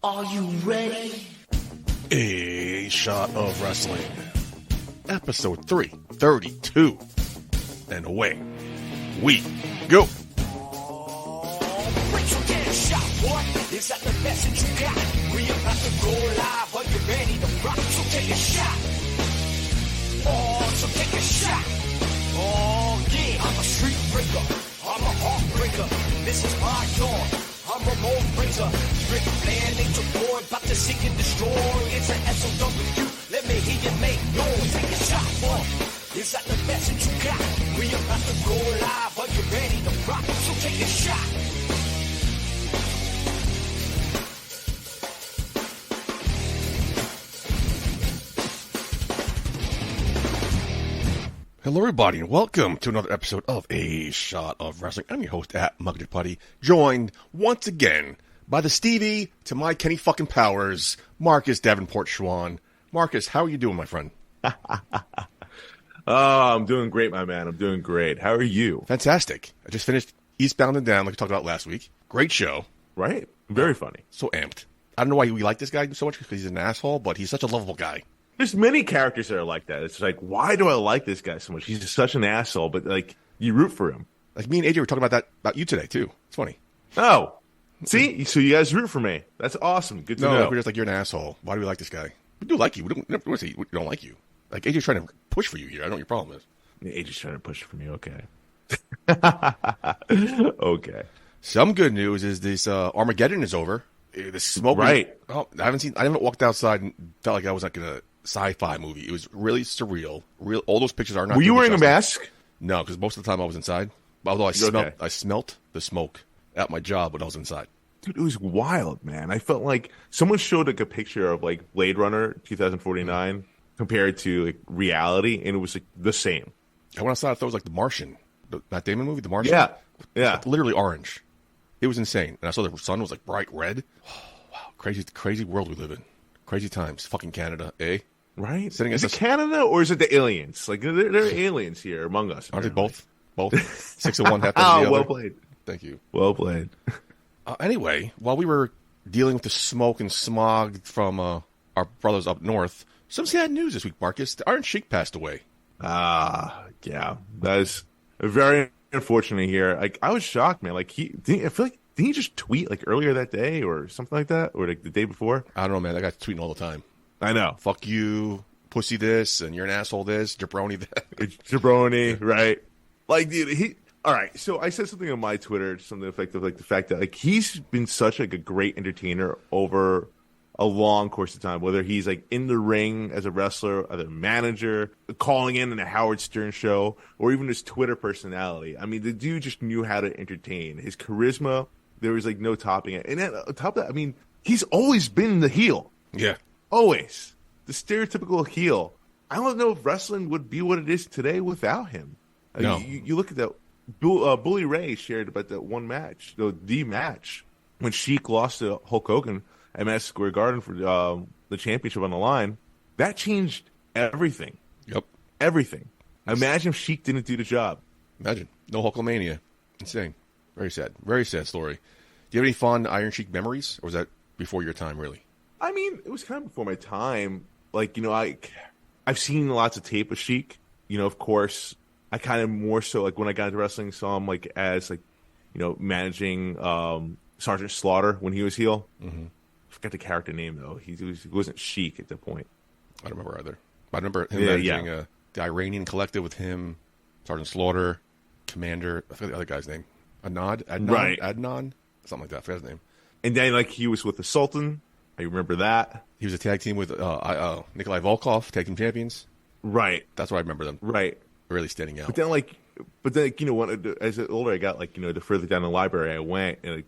Are you ready? A Shot of Wrestling, episode 332, and away we go. So get a shot, boy. Is that the best that you got? We about to go live. Are you ready to rock? So take a shot. Oh, so take a shot. Oh, yeah. I'm a street breaker. I'm a heartbreaker. This is my dawn. I'm a Ramon Razor. Rick Flair, Nature Boy, about to seek and destroy. It's an SOW. Let me hear you make noise. Take a shot, boy. Is that the best that you got? We about to go live. Are you ready to rock? So take a shot. Hello, everybody, and welcome to another episode of A Shot of Wrestling. I'm your host at Mugger Putty, joined once again by the Stevie to my Kenny fucking Powers, Marcus Davenport Schwann. Marcus, how are you doing, my friend? I'm doing great, my man. I'm doing great. How are you? Fantastic. I just finished Eastbound and Down, like we talked about last week. Great show. Right? Very funny. So amped. I don't know why we like this guy so much because he's an asshole, but he's such a lovable guy. There's many characters that are like that. It's like, why do I like this guy so much? He's just such an asshole, but like, you root for him. Like me and AJ were talking about that about you today too. It's funny. Oh, see, so you guys root for me. That's awesome. Good to know. Like we're just like, you're an asshole. Why do we like this guy? We do like you. We don't say we don't like you. Like AJ's trying to push for you here. I don't know what your problem is. AJ's trying to push for me. Okay. Okay. Some good news is this Armageddon is over. The smoke. Right. I haven't walked outside and felt like I was like in a sci-fi movie. It was really surreal. All those pictures are not. Were you wearing a mask? No, because most of the time I was inside. Although I smelt the smoke at my job when I was inside. Dude, it was wild, man. I felt like someone showed like a picture of like Blade Runner 2049 compared to like reality, and it was like the same. I went outside. I thought it was like The Martian, the Matt Damon movie, The Martian. Yeah. Like, literally orange. It was insane, and I saw the sun was like bright red. Oh, wow, crazy world we live in. Crazy times. Fucking Canada, eh? Right? Is it Canada or is it the aliens? Like, there are aliens here among us. Aren't they both? Both? 6 of one, half of the other? Well played. Thank you. Well played. Anyway, while we were dealing with the smoke and smog from our brothers up north, some sad news this week, Marcus. The Iron Sheik passed away. Yeah. That is very unfortunate here. Like, I was shocked, man. Like, didn't he just tweet like earlier that day or something like that? Or like the day before? I don't know, man. That guy's tweeting all the time. I know. Fuck you, pussy this, and you're an asshole this, jabroni that. Jabroni, right? Like, dude, all right, so I said something on my Twitter, something effective, like the fact that like he's been such like a great entertainer over a long course of time, whether he's like in the ring as a wrestler, as a manager, calling in a Howard Stern show, or even his Twitter personality. I mean, the dude just knew how to entertain. His charisma, there was like no topping it. And then on top of that, I mean, he's always been the heel. Yeah. Always. The stereotypical heel. I don't know if wrestling would be what it is today without him. No. You look at that. Bully Ray shared about that one match, the match, when Sheik lost to Hulk Hogan at Madison Square Garden for the championship on the line. That changed everything. Yep. Everything. Imagine if Sheik didn't do the job. Imagine. No Hulkamania. Insane. Very sad. Very sad story. Do you have any fond Iron Sheik memories, or was that before your time, really? I mean, it was kind of before my time. Like, I've seen lots of tape of Sheik. Of course, I kind of more so, like, when I got into wrestling, saw him, like, as, like, managing Sergeant Slaughter when he was heel. Mm-hmm. I forgot the character name, though. He wasn't Sheik at that point. I don't remember either. I remember him managing the Iranian Collective with him, Sergeant Slaughter, Commander, I forgot the other guy's name. Adnan? Right. Adnan? Something like that. I forgot his name. And then, like, he was with the Sultan. I remember that. He was a tag team with Nikolai Volkov, tag team champions. Right. That's where I remember them. Right. Really standing out. But then, as older I got, like, the further down the library I went, and,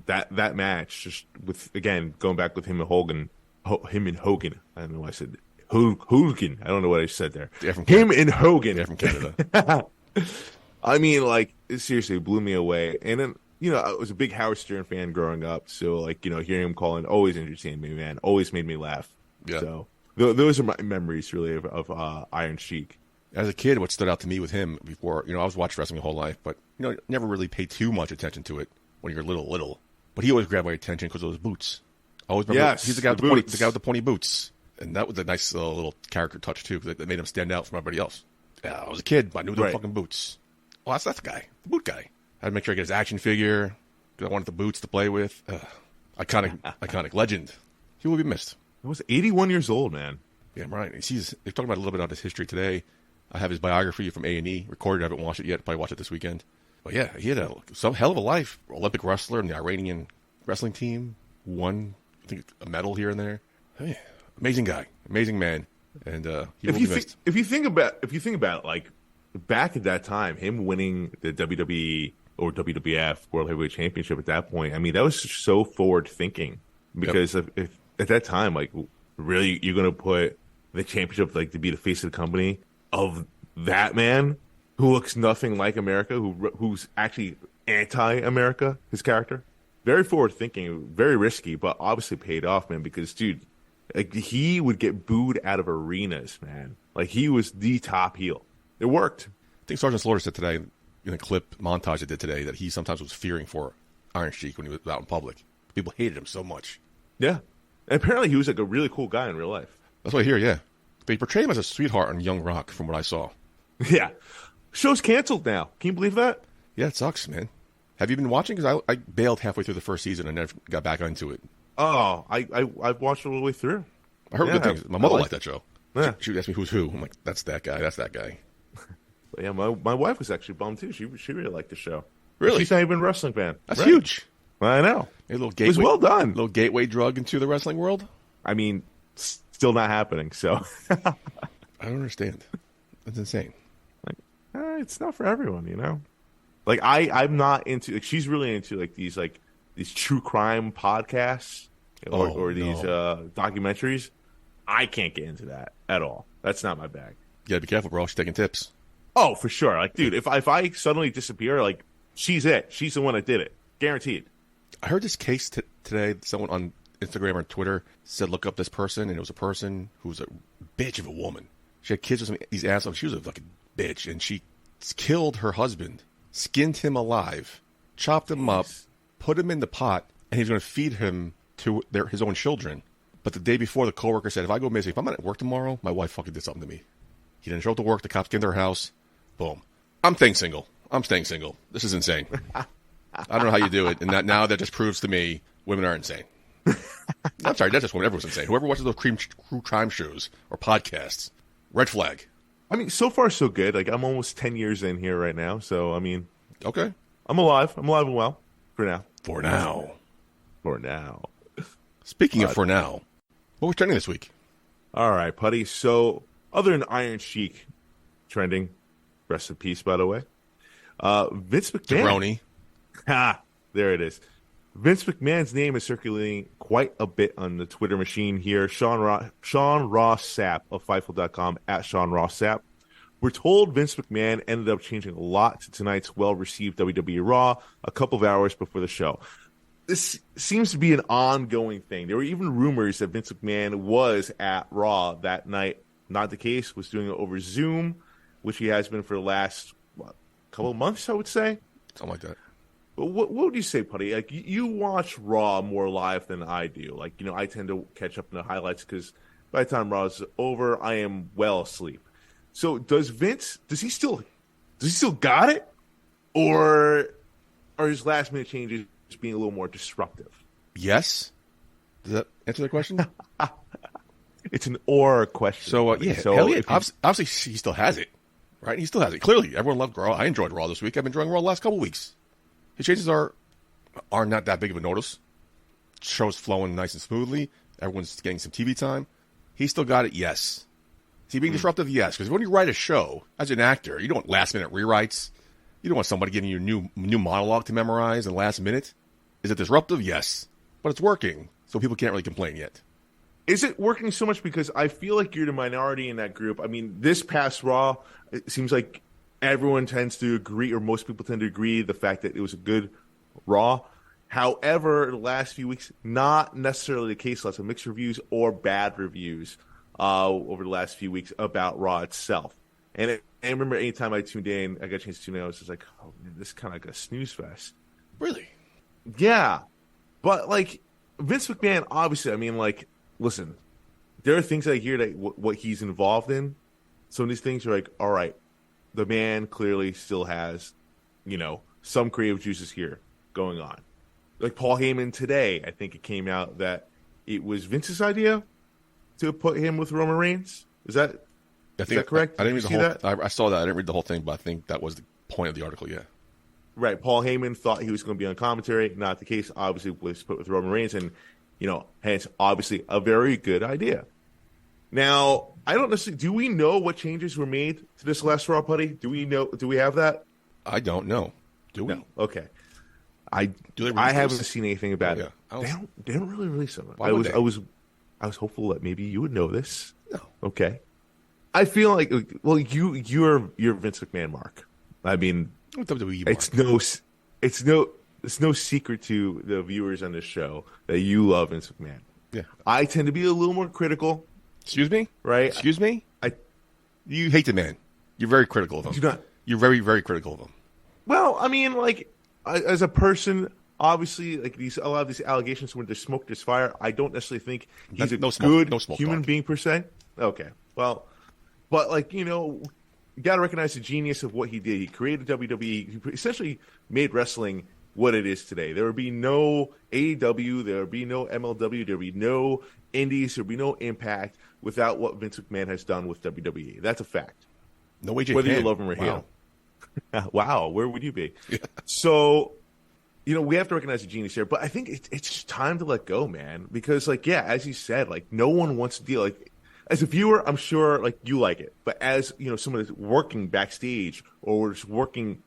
like, that match, just with, again, going back with him and Hogan. I don't know why I said Hogan. I don't know what I said there. Him and Hogan. They're from Canada. I mean, like, it seriously blew me away. And then, I was a big Howard Stern fan growing up. So, like, hearing him calling always entertained me, man. Always made me laugh. Yeah. So, those are my memories, really, of Iron Sheik. As a kid, what stood out to me with him before, I was watching wrestling my whole life, but, never really paid too much attention to it when you're little. But he always grabbed my attention because of those boots. Always remember, Yes, he's the guy with the boots. the guy with the pointy boots. And that was a nice little character touch, too, because that made him stand out from everybody else. Yeah, I was a kid, but I knew the fucking boots. Oh, that's the guy. The boot guy. I had to make sure I get his action figure, because I wanted the boots to play with. Iconic legend. He will be missed. He was 81 years old, man. Yeah, right. They're talking about a little bit about his history today. I have his biography from A&E recorded. I haven't watched it yet. Probably watch it this weekend. But yeah, he had some hell of a life. Olympic wrestler in the Iranian wrestling team. Won, I think, a medal here and there. Oh, yeah. Amazing guy, amazing man, and he will be missed. If you think about it, like back at that time, him winning the WWE or WWF World Heavyweight Championship at that point, I mean, that was so forward thinking because if at that time, like, really, you're going to put the championship like to be the face of the company of that man who looks nothing like America, who's actually anti-America, his character. Very forward thinking, very risky, but obviously paid off, man. Because dude. Like, he would get booed out of arenas, man. Like, he was the top heel. It worked. I think Sergeant Slaughter said today, in a clip montage they did today, that he sometimes was fearing for Iron Sheik when he was out in public. People hated him so much. Yeah. And apparently he was, like, a really cool guy in real life. That's what I hear, yeah. They portrayed him as a sweetheart on Young Rock, from what I saw. Yeah. Show's canceled now. Can you believe that? Yeah, it sucks, man. Have you been watching? Because I bailed halfway through the first season and never got back into it. Oh, I've watched it all the way through. I heard good things. My mother liked that show. Yeah. She would ask me who's who. I'm like, that's that guy. That's that guy. Yeah, my wife was actually bummed too. She really liked the show. Really? She's not even a wrestling fan. That's huge. I know. A little gateway, it was well done. Little gateway drug into the wrestling world. I mean, still not happening. So I don't understand. That's insane. Like, it's not for everyone, you know. Like I'm not into. Like, she's really into these true crime podcasts or these documentaries. I can't get into that at all. That's not my bag. You gotta be careful, bro. She's taking tips. Oh, for sure. Like, dude, if I suddenly disappear, like, she's it. She's the one that did it. Guaranteed. I heard this case today. Someone on Instagram or Twitter said, look up this person, and it was a person who was a bitch of a woman. She had kids with these assholes. She was a fucking bitch, and she killed her husband, skinned him alive, chopped him up, put him in the pot, and he was going to feed him to his own children. But the day before, the coworker said, if I go missing, if I'm not at work tomorrow, my wife fucking did something to me. He didn't show up to work. The cops came to her house. Boom. I'm staying single. This is insane. I don't know how you do it. And now that just proves to me women are insane. I'm sorry, that's just women. Everyone's insane. Whoever watches those true crime shows or podcasts, red flag. I mean, so far so good. Like, I'm almost 10 years in here right now. So, I mean, okay. I'm alive. I'm alive and well for now. For now. Speaking of for now, what was trending this week? All right, Putty. So, other than Iron Sheik trending, rest in peace, by the way, Vince McMahon. Jabroni. Ha! There it is. Vince McMahon's name is circulating quite a bit on the Twitter machine here. Sean Ross Sapp of Fightful.com at Sean Ross Sapp. We're told Vince McMahon ended up changing a lot to tonight's well-received WWE Raw a couple of hours before the show. This seems to be an ongoing thing. There were even rumors that Vince McMahon was at Raw that night. Not the case. Was doing it over Zoom, which he has been for the last couple of months, I would say. Something like that. But what would you say, Putty? Like, you watch Raw more live than I do. Like, you know, I tend to catch up in the highlights because by the time Raw is over, I am well asleep. So does he still got it? Or are his last minute changes being a little more disruptive? Yes. Does that answer the question? It's an or question. So, yeah. So hell yeah. Obviously, he still has it. Right? He still has it. Clearly, everyone loved Raw. I enjoyed Raw this week. I've been enjoying Raw the last couple of weeks. His changes are not that big of a notice. Show's flowing nice and smoothly. Everyone's getting some TV time. He still got it, yes. Is he being disruptive? Yes. Because when you write a show, as an actor, you don't want last-minute rewrites. You don't want somebody giving you a new monologue to memorize in the last minute. Is it disruptive? Yes. But it's working, so people can't really complain yet. Is it working so much? Because I feel like you're the minority in that group. I mean, this past Raw, it seems like everyone tends to agree, or most people tend to agree, the fact that it was a good Raw. However, the last few weeks, not necessarily the case. Lots of mixed reviews or bad reviews over the last few weeks about Raw itself. And I remember anytime I tuned in, I got a chance to tune in, I was just like, oh, man, this is kind of like a snooze fest. Really? Yeah. But, like, Vince McMahon, obviously, I mean, like, listen, there are things I hear that what he's involved in. Some of these things are like, all right, the man clearly still has, some creative juices here going on. Like Paul Heyman today, I think it came out that it was Vince's idea to put him with Roman Reigns. Is that correct? I didn't read the whole. That? I saw that. I didn't read the whole thing, but I think that was the point of the article. Yeah. Right. Paul Heyman thought he was going to be on commentary. Not the case. Obviously, was put with Roman Reigns, and hence obviously a very good idea. Now, I don't necessarily. Do we know what changes were made to this last Raw, Putty? Do we know? Do we have that? I don't know. Do we? No. Okay. I I haven't seen anything about it. They don't really release them. I was hopeful that maybe you would know this. No. Okay. I feel like, well, you're Vince McMahon, Mark. I mean, WWE Mark. It's no secret to the viewers on this show that you love Vince McMahon. Yeah. I tend to be a little more critical. Excuse me? Right? Excuse me? You hate the man. You're very critical of him. Do not. You're very, very critical of him. Well, I mean, like, as a person, obviously, like a lot of these allegations, when there's smoke, there's fire. I don't necessarily think he's a good human being per se. Okay, well, but like you got to recognize the genius of what he did. He created WWE. He essentially made wrestling what it is today. There would be no AEW. There would be no MLW. There would be no Indies. There would be no Impact without what Vince McMahon has done with WWE. That's a fact. No way, whether you love him or hate him. Wow, where would you be? Yeah. So, we have to recognize the genius here, but I think it's just time to let go, man. Because, like, yeah, as you said, like, no one wants to deal. Like, as a viewer, I'm sure, like, you like it. But as, someone that's working backstage or just working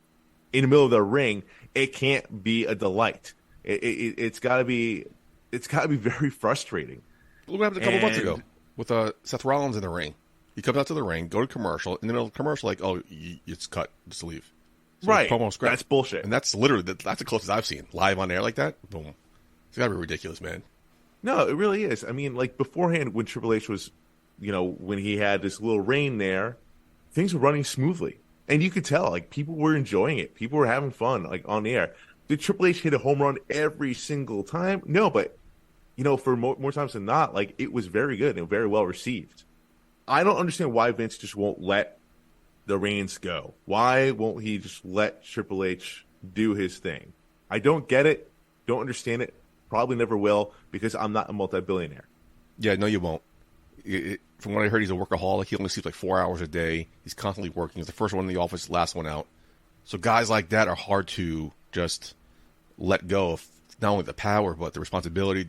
in the middle of the ring, it can't be a delight. It's got to be very frustrating. Look what happened a couple months ago with Seth Rollins in the ring. He comes out to the ring, go to commercial, and then a commercial like, oh, it's cut, just leave. So right. Promo scrap. That's bullshit. And that's literally, that's the closest I've seen. Live on air like that, boom. It's got to be ridiculous, man. No, it really is. I mean, like, beforehand, when Triple H was, when he had this little reign there, things were running smoothly. And you could tell, like, people were enjoying it. People were having fun, like, on the air. Did Triple H hit a home run every single time? No, but, for more times than not, like, it was very good and very well received. I don't understand why Vince just won't let the reins go. Why won't he just let Triple H do his thing? I don't get it. Don't understand it. Probably never will because I'm not a multi-billionaire. Yeah, no, you won't. From what I heard, he's a workaholic. He only sleeps like 4 hours a day. He's constantly working. He's the first one in the office, last one out. So guys like that are hard to just let go of not only the power, but the responsibility.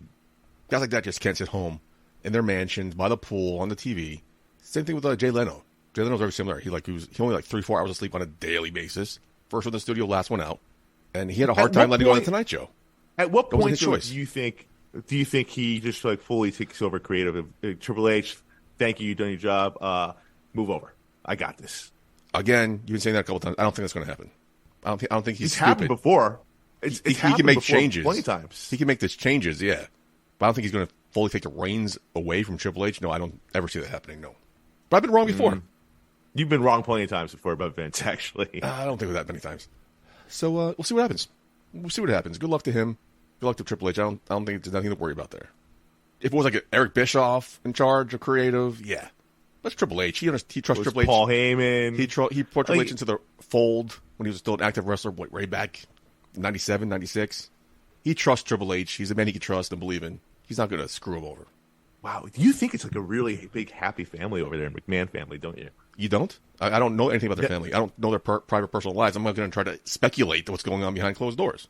Guys like that just can't sit home in their mansions, by the pool, on the TV. Same thing with Jay Leno. Jay Leno's very similar. He only like 3-4 hours of sleep on a daily basis. First one in the studio, last one out, and he had a hard time letting go of the Tonight Show. At what point do you think he just like fully takes over creative? Triple H, thank you, you've done your job. Move over. I got this. Again, you've been saying that a couple times. I don't think that's going to happen. I don't think he's it's stupid. Happened before. He can make changes plenty times. He can make these changes, yeah. But I don't think he's going to fully take the reins away from Triple H. No, I don't ever see that happening. No. But I've been wrong before. You've been wrong plenty of times before about Vince, actually. I don't think of that many times. So we'll see what happens. We'll see what happens. Good luck to him. Good luck to Triple H. I don't think there's nothing to worry about there. If it was like Eric Bischoff in charge of creative, yeah. That's Triple H. He trusts Triple H. Paul Heyman. He brought Triple H into the fold when he was still an active wrestler, way back 97, 96. He trusts Triple H. He's a man he can trust and believe in. He's not going to screw him over. Wow. You think it's like a really big, happy family over there, McMahon family, don't you? You don't? I don't know anything about their family. I don't know their private, personal lives. I'm not going to try to speculate what's going on behind closed doors.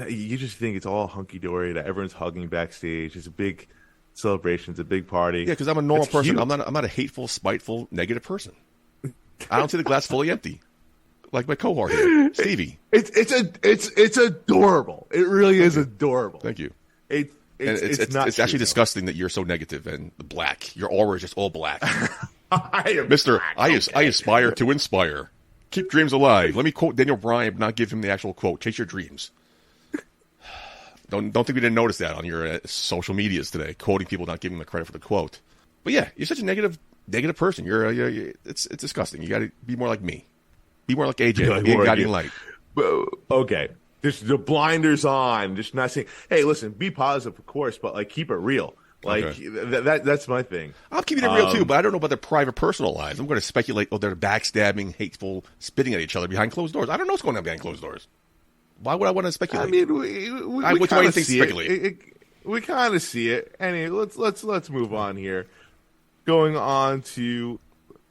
You just think it's all hunky-dory, that everyone's hugging backstage. It's a big celebration. It's a big party. Yeah, because I'm a normal person. I'm not a hateful, spiteful, negative person. I don't see the glass fully empty. Like my cohort here, Stevie. It's adorable. It really is adorable. Thank you. It's actually disgusting that you're so negative and black. Your aura is just all black. Mister, I aspire to inspire. Keep dreams alive. Let me quote Daniel Bryan, but not give him the actual quote. Chase your dreams. Don't think we didn't notice that on your social medias today, quoting people, not giving them the credit for the quote. But yeah, you're such a negative person. It's disgusting. You got to be more like me. Be more like AJ. Be a guiding light. Okay. Just the blinders on, just not saying, hey, listen, be positive, of course, but like keep it real. Like Okay. that's my thing. I'm keeping it real too, but I don't know about their private, personal lives. I'm going to speculate. Oh, they're backstabbing, hateful, spitting at each other behind closed doors. I don't know what's going on behind closed doors. Why would I want to speculate? I mean, we kind of see speculate? it. We kind of see it. Anyway, let's move on here. Going on to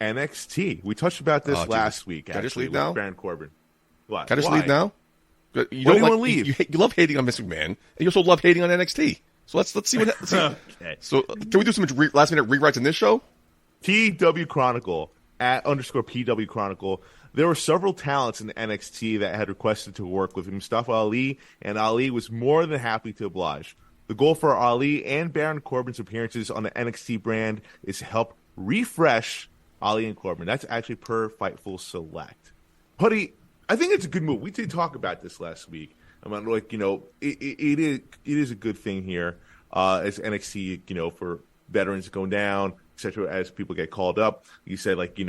NXT. We touched about this last week. Can I just actually, leave now? with Baron Corbin. What? Can I just Why? leave now? You Why do you wanna leave? You love hating on Vince McMahon, and you also love hating on NXT. So let's see what. Let's see. Okay. So can we do some last minute rewrites in this show? TW Chronicle @_PW Chronicle. There were several talents in NXT that had requested to work with Mustafa Ali, and Ali was more than happy to oblige. The goal for Ali and Baron Corbin's appearances on the NXT brand is to help refresh Ali and Corbin. That's actually per Fightful Select. Putty, I think it's a good move. We did talk about this last week. I mean, like, it is a good thing here as NXT, for veterans going down, etc. As people get called up. You said, like,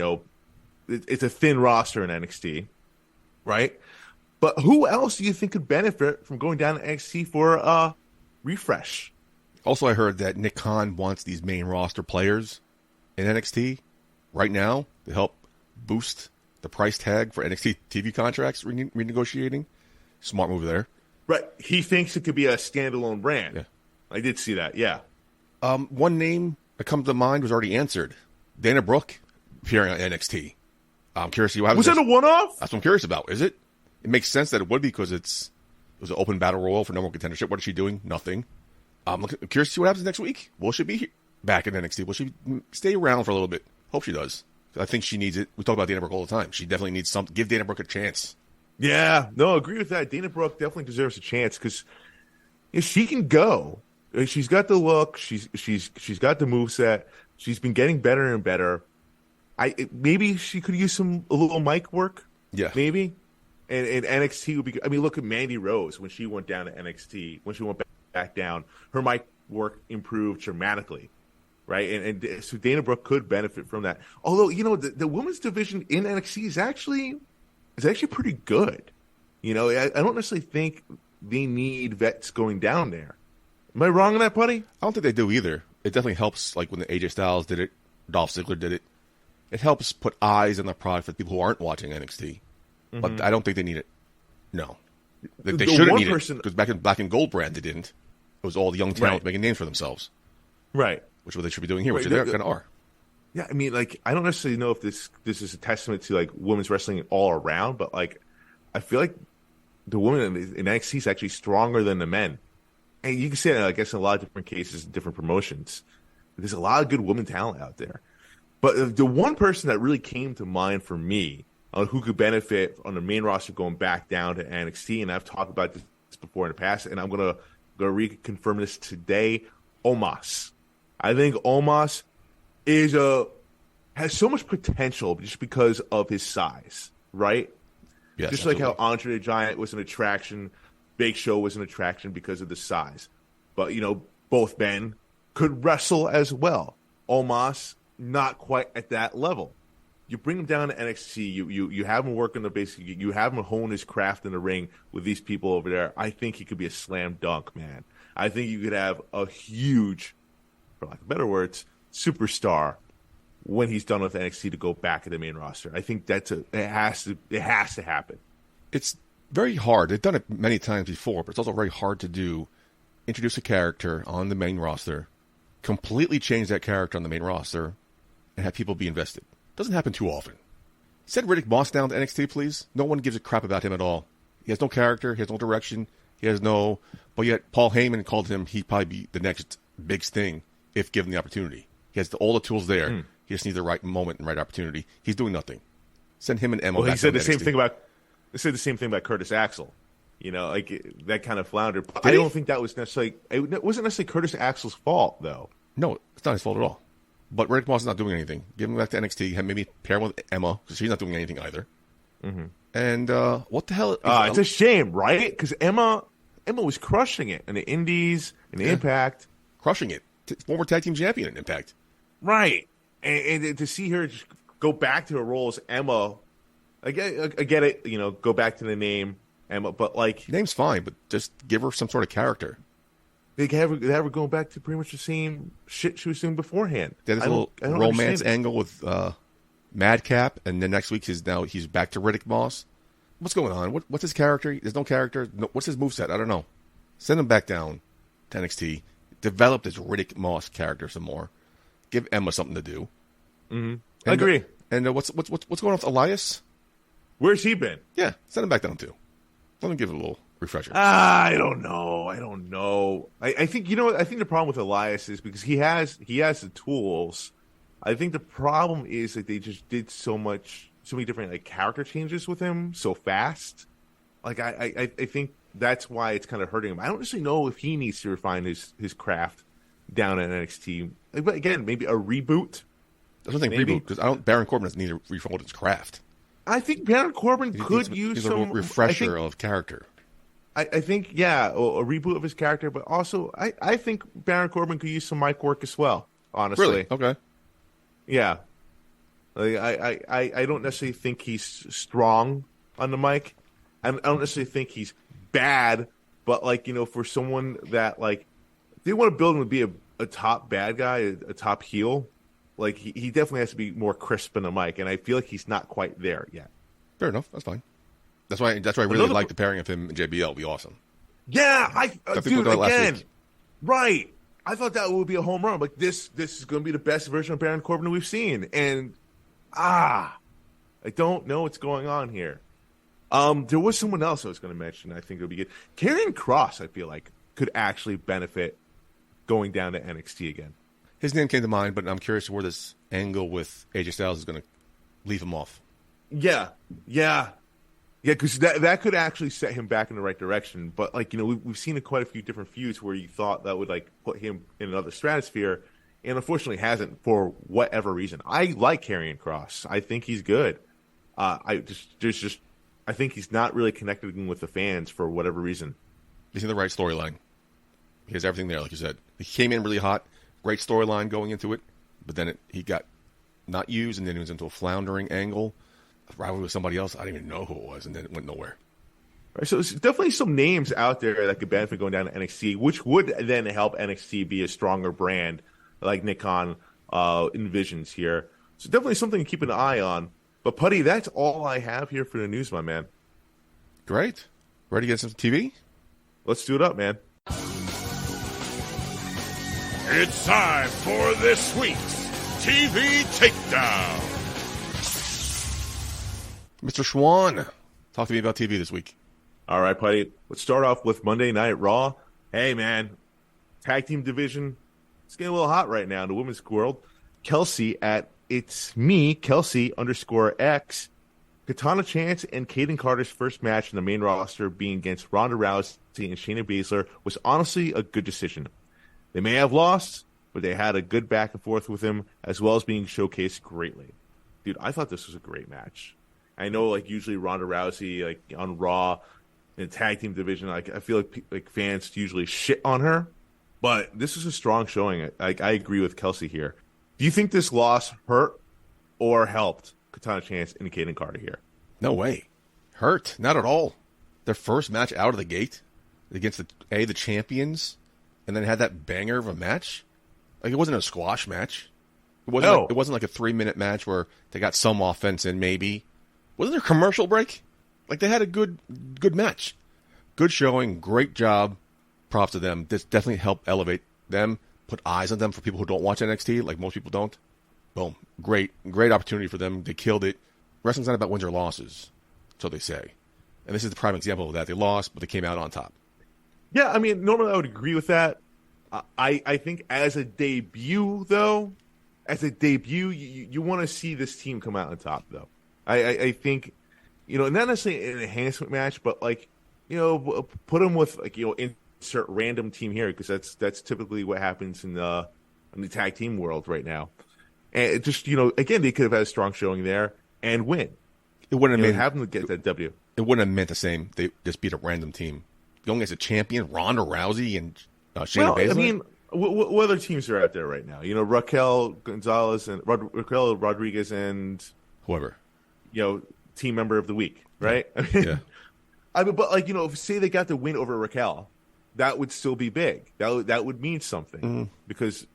it's a thin roster in NXT, right? But who else do you think could benefit from going down to NXT for a refresh? Also, I heard that Nick Khan wants these main roster players in NXT right now to help boost the price tag for NXT TV contracts renegotiating. Smart move there. Right. He thinks it could be a standalone brand. Yeah. I did see that, yeah. One name that comes to mind was already answered. Dana Brooke appearing on NXT. I'm curious to see what happens. Was that a one-off? That's what I'm curious about. Is it? It makes sense that it would be because it was an open battle royal for number one contendership. What is she doing? Nothing. I'm curious to see what happens next week. Will she be back in NXT? Will she stay around for a little bit? Hope she does. I think she needs it. We talk about Dana Brooke all the time. She definitely needs something. Give Dana Brooke a chance. Yeah, no, agree with that. Dana Brooke definitely deserves a chance because if she can go, she's got the look, she's got the moveset, she's been getting better and better. Maybe she could use a little mic work. Yeah, maybe. And NXT would be. I mean, look at Mandy Rose when she went down to NXT. When she went back down, her mic work improved dramatically, right? And so Dana Brooke could benefit from that. Although the women's division in NXT is actually pretty good. I don't necessarily think they need vets going down there. Am I wrong on that, buddy? I don't think they do either. It definitely helps, like when the AJ Styles did it, Dolph Ziggler did it. It helps put eyes on the product for people who aren't watching NXT. Mm-hmm. But I don't think they need it. No. They shouldn't need it. Because back in Black and Gold brand, they didn't. It was all the young talent making names for themselves. Right. Which is what they should be doing here, which they kind of are. Yeah, I mean, like, I don't necessarily know if this is a testament to, like, women's wrestling all around, but, like, I feel like the women in NXT is actually stronger than the men. And you can say that, I guess, in a lot of different cases, different promotions. There's a lot of good women talent out there. But the one person that really came to mind for me on who could benefit on the main roster going back down to NXT, and I've talked about this before in the past, and I'm going to reconfirm this today, Omos. I think Omos has so much potential just because of his size, right? Yes, just absolutely. Like how Andre the Giant was an attraction, Big Show was an attraction because of the size. But, both men could wrestle as well. Omos, not quite at that level. You bring him down to NXT, you have him work in the basic, you have him hone his craft in the ring with these people over there. I think he could be a slam dunk, man. I think you could have a huge, for lack of better words, superstar when he's done with NXT to go back to the main roster. I think it has to happen. It's very hard. They've done it many times before, but it's also very hard to do. Introduce a character on the main roster, completely change that character on the main roster, and have people be invested. Doesn't happen too often. Send Riddick Moss down to NXT, please. No one gives a crap about him at all. He has no character. He has no direction. But yet Paul Heyman called him, he'd probably be the next big thing if given the opportunity. He has all the tools there. He just needs the right moment and right opportunity. He's doing nothing. Send him and Emma back he said to the NXT. same thing about Curtis Axel. Like that kind of floundered. Did I he? don't think that was necessarily. It wasn't necessarily Curtis Axel's fault, though. No, it's not his fault at all. But Riddick Moss is not doing anything. Give him back to NXT. Maybe pair him with Emma, because she's not doing anything either. Mm-hmm. And what the hell? It's a shame, right? Because Emma was crushing it in the Indies, in the Impact. Crushing it. Former tag team champion in Impact. Right. And to see her just go back to her role as Emma, I get it, go back to the name, Emma, but like Name's fine, but just give her some sort of character. they have her going back to pretty much the same shit she was doing beforehand. They had this little romance angle with Madcap, and then next week he's back to Riddick Moss. What's going on? What's his character? There's no character. What's his moveset? I don't know. Send him back down to NXT. Develop this Riddick Moss character some more. Give Emma something to do. Mm-hmm. I agree. And what's going on with Elias? Where's he been? Yeah, send him back down too. Let him give it a little refresher. I don't know. I think I think the problem with Elias is because he has the tools. I think the problem is that they just did so many different like character changes with him so fast. Like I think that's why it's kind of hurting him. I don't necessarily know if he needs to refine his craft down at NXT. But again, maybe a reboot. I don't think reboot because Baron Corbin doesn't need to reform his craft. I think Baron Corbin could use some refresher of character. I think, a reboot of his character, but also I think Baron Corbin could use some mic work as well, honestly. Really? Okay. Yeah. Like, I don't necessarily think he's strong on the mic. I don't necessarily think he's bad, but, like, for someone that, like, they want to build him to be a top bad guy, a top heel, like, he definitely has to be more crisp in the mic, and I feel like he's not quite there yet. Fair enough. That's fine. That's why I really like the pairing of him and JBL. It'd be awesome. Yeah, dude, again, right. I thought that would be a home run. Like, this is going to be the best version of Baron Corbin we've seen. And, I don't know what's going on here. There was someone else I was going to mention I think it would be good. Karrion Kross, I feel like, could actually benefit going down to NXT again. His name came to mind, but I'm curious where this angle with AJ Styles is going to leave him off. Yeah, because that could actually set him back in the right direction. But, like, we've seen quite a few different feuds where you thought that would, like, put him in another stratosphere, and unfortunately hasn't for whatever reason. I like Karrion Kross. I think he's good. I think he's not really connecting with the fans for whatever reason. He's in the right storyline. He has everything there, like you said. He came in really hot, great storyline going into it, but then he got not used, and then he was into a floundering angle. Rivalry with somebody else, I didn't even know who it was, and then it went nowhere. Right, so there's definitely some names out there that could benefit going down to NXT, which would then help NXT be a stronger brand, like Nick Khan envisions here. So definitely something to keep an eye on. But, Putty, that's all I have here for the news, my man. Great. Ready to get some TV? Let's do it up, man. It's time for this week's TV Takedown. Mr. Schwan, talk to me about TV this week. All right, Putty. Let's start off with Monday Night Raw. Hey, man. Tag team division. It's getting a little hot right now in the women's world. Kelsey at It's Me, Kelsey_X. Katana Chance and Kayden Carter's first match in the main roster being against Ronda Rousey and Shayna Baszler was honestly a good decision. They may have lost, but they had a good back and forth with him, as well as being showcased greatly. Dude, I thought this was a great match. I know, like, usually Ronda Rousey, like, on Raw in the tag team division, like, I feel like fans usually shit on her, but this is a strong showing. I agree with Kelsey here. Do you think this loss hurt or helped Katana Chance and Kayden Carter here? No way. Hurt. Not at all. Their first match out of the gate against the champions, and then had that banger of a match. Like, it wasn't a squash match. It wasn't like a 3-minute match where they got some offense in, maybe. Wasn't there a commercial break? Like, they had a good match. Good showing. Great job. Props to them. This definitely helped elevate them, put eyes on them for people who don't watch NXT, like most people don't. Boom. Great opportunity for them. They killed it. Wrestling's not about wins or losses, so they say. And this is the prime example of that. They lost, but they came out on top. Yeah, I mean, normally I would agree with that. I think as a debut, though, you want to see this team come out on top, though. I think, not necessarily an enhancement match, but, like, put them with, like, insert random team here, because that's typically what happens in the tag team world right now. And it just, again, they could have had a strong showing there and win. It wouldn't have have them get that W. It wouldn't have meant the same. They just beat a random team. Going as a champion, Ronda Rousey and Shayna Baszler. I mean, what other teams are out there right now? Raquel Gonzalez and Raquel Rodriguez and whoever. Team member of the week, right? Yeah. I mean, but like, if say they got the win over Raquel, that would still be big. That would mean something because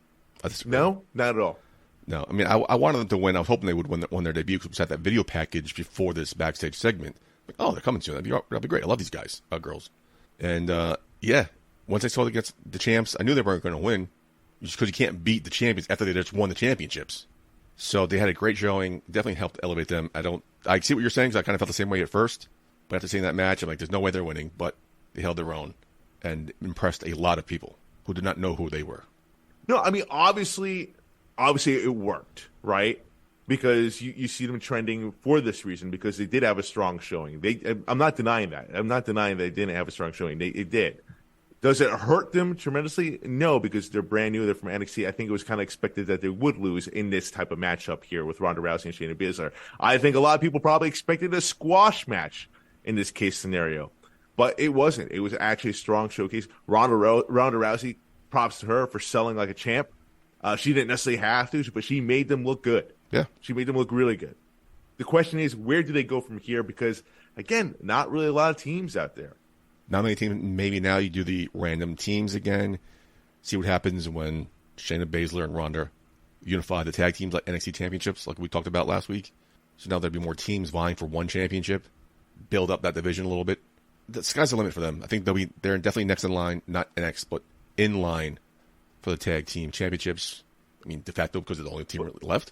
no, not at all. No, I mean, I wanted them to win. I was hoping they would win their debut because we had that video package before this backstage segment. Like, oh, they're coming soon. That'd be great. I love these guys, girls. And yeah, once I saw they against the champs, I knew they weren't going to win just because you can't beat the champions after they just won the championships. So they had a great showing. Definitely helped elevate them. I see what you're saying because I kind of felt the same way at first. But after seeing that match, I'm like, there's no way they're winning. But they held their own and impressed a lot of people who did not know who they were. No, I mean, obviously it worked, right? Because you see them trending for this reason because they did have a strong showing. I'm not denying that. I'm not denying they didn't have a strong showing. It did. Does it hurt them tremendously? No, because they're brand new. They're from NXT. I think it was kind of expected that they would lose in this type of matchup here with Ronda Rousey and Shayna Baszler. I think a lot of people probably expected a squash match in this case scenario, but it wasn't. It was actually a strong showcase. Ronda Rousey, props to her for selling like a champ. She didn't necessarily have to, but she made them look good. Yeah. She made them look really good. The question is, where do they go from here? Because, again, not really a lot of teams out there. Not many teams. Maybe now you do the random teams again. See what happens when Shayna Baszler and Ronda unify the tag teams like NXT championships, like we talked about last week. So now there'll be more teams vying for one championship. Build up that division a little bit. The sky's the limit for them. I think they're definitely next in line, not next, but in line for the tag team championships. I mean, de facto because they're the only team really left.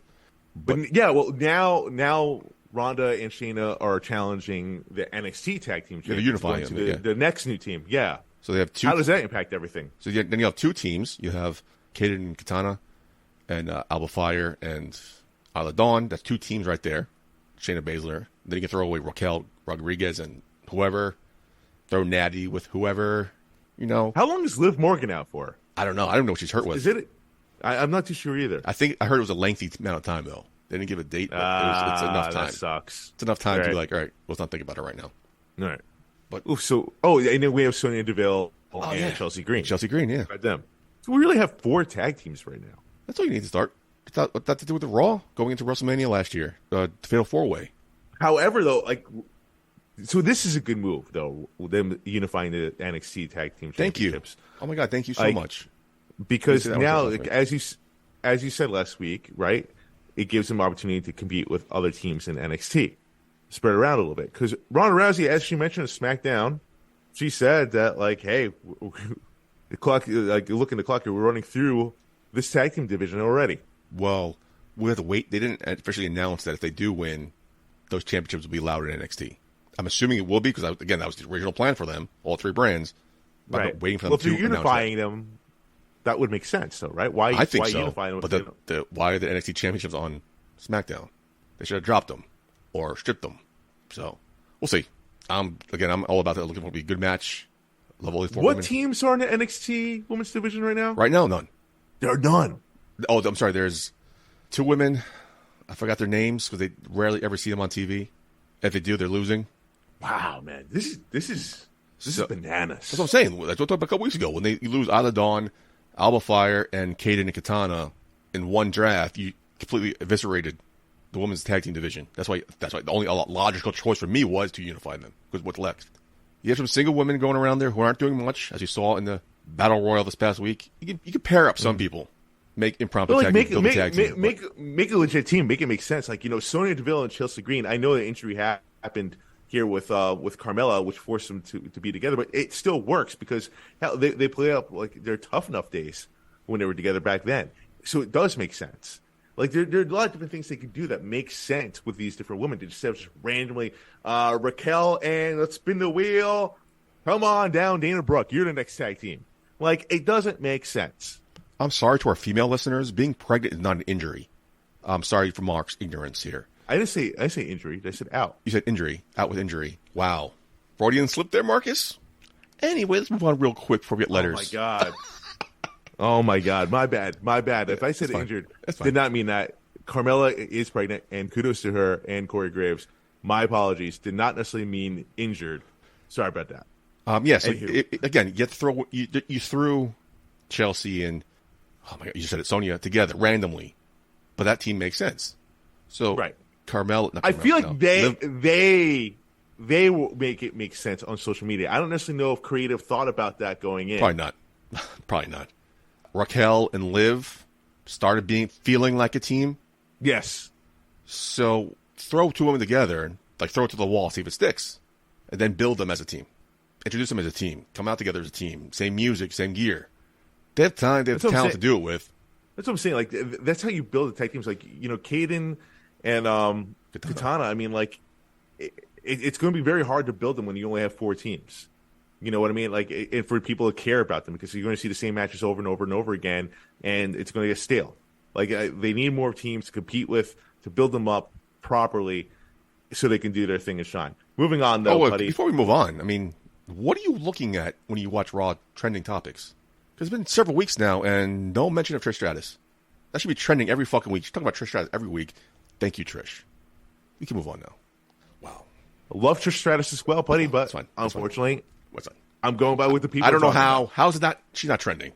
But yeah, well, now Ronda and Shayna are challenging the NXT tag team champions. They're unifying them, the next new team. Yeah. So they have two. How does that impact everything? So then you have two teams. You have Kayden and Katana and Alba Fire and Isla Dawn. That's two teams right there. Shayna Baszler. Then you can throw away Raquel Rodriguez and whoever. Throw Natty with whoever, How long is Liv Morgan out for? I don't know. I don't know what she's hurt with. Is it? I'm not too sure either. I heard it was a lengthy amount of time, though. They didn't give a date, but it's enough time. That sucks. It's enough time to be like, all right, let's not think about it right now. All right. But and then we have Sonya Deville and Chelsea Green. Chelsea Green, yeah. About them. So we really have 4 tag teams right now. That's all you need to start. What that to do with the Raw going into WrestleMania last year, the Fatal 4-Way. However, though, so this is a good move, though, them unifying the NXT tag team championships. Thank you. Oh my God, thank you so much. Because now, as you said last week, right, it gives them opportunity to compete with other teams in NXT, spread around a little bit. Because Ronda Rousey, as she mentioned at SmackDown, she said that hey, the clock, look in the clock here, we're running through this tag team division already. Well, we have to wait. They didn't officially announce that if they do win, those championships will be allowed in NXT. I'm assuming it will be because that was the original plan for them, all 3 brands. But right. I'm waiting for them to if you're unifying them, that would make sense, though, right? Why? I think why so. Unify them but why are the NXT championships on SmackDown? They should have dropped them or stripped them. So we'll see. I'm all about that. Looking for a good match. Love all these 4 women. What teams are in the NXT women's division right now? Right now, none. There are none. Oh, I'm sorry. There's 2 women. I forgot their names because they rarely ever see them on TV. If they do, they're losing. Wow, man, this is bananas. That's what I'm saying. That's what I talked about a couple weeks ago when you lose Isla Dawn, Alba Fire, and Kayden and Katana in one draft. You completely eviscerated the women's tag team division. That's why the only logical choice for me was to unify them because what's left? You have some single women going around there who aren't doing much, as you saw in the Battle Royal this past week. You can pair up some people. Make impromptu tag teams, build a tag team. Make a legit team. Make it make sense. Sonya Deville and Chelsea Green. I know the injury happened here with Carmella, which forced them to be together, but it still works because they play up their tough enough days when they were together back then. So it does make sense. There are a lot of different things they could do that make sense with these different women. Instead of just randomly Raquel and let's spin the wheel. Come on down, Dana Brooke. You're the next tag team. It doesn't make sense. I'm sorry to our female listeners. Being pregnant is not an injury. I'm sorry for Mark's ignorance here. I didn't say injury. I said out. You said injury. Out with injury. Wow. Freudian slip there, Marcus? Anyway, let's move on real quick before we get letters. Oh, my God. Oh, my God. My bad. If I said injured, did not mean that. Carmella is pregnant, and kudos to her and Corey Graves. My apologies. Did not necessarily mean injured. Sorry about that. Yes. Again, you threw Chelsea and, oh, my God, you just said it, Sonya together randomly. But that team makes sense. So, right. Carmella. I feel like they they will make it make sense on social media. I don't necessarily know if creative thought about that going in. Probably not. Probably not. Raquel and Liv started feeling like a team. Yes. So throw two of them together, like throw it to the wall, see if it sticks, and then build them as a team. Introduce them as a team. Come out together as a team. Same music, same gear. They have time. They have talent to do it with. That's what I'm saying. Like that's how you build the tag teams. Like Kayden and Katana. I mean, like it's going to be very hard to build them when you only have 4 teams. You know what I mean? Like, and for people to care about them, because you're going to see the same matches over and over and over again, and it's going to get stale. Like they need more teams to compete with, to build them up properly, so they can do their thing and shine. Moving on, though, buddy. Before we move on, I mean, what are you looking at when you watch Raw trending topics? Because it's been several weeks now, and no mention of Trish Stratus. That should be trending every fucking week. You're talking about Trish Stratus every week. Thank you, Trish. We can move on now. Wow. I love Trish Stratus as well, buddy, but fine. Unfortunately, what's that? I'm going by what the people. I don't know how. How's it not? She's not trending.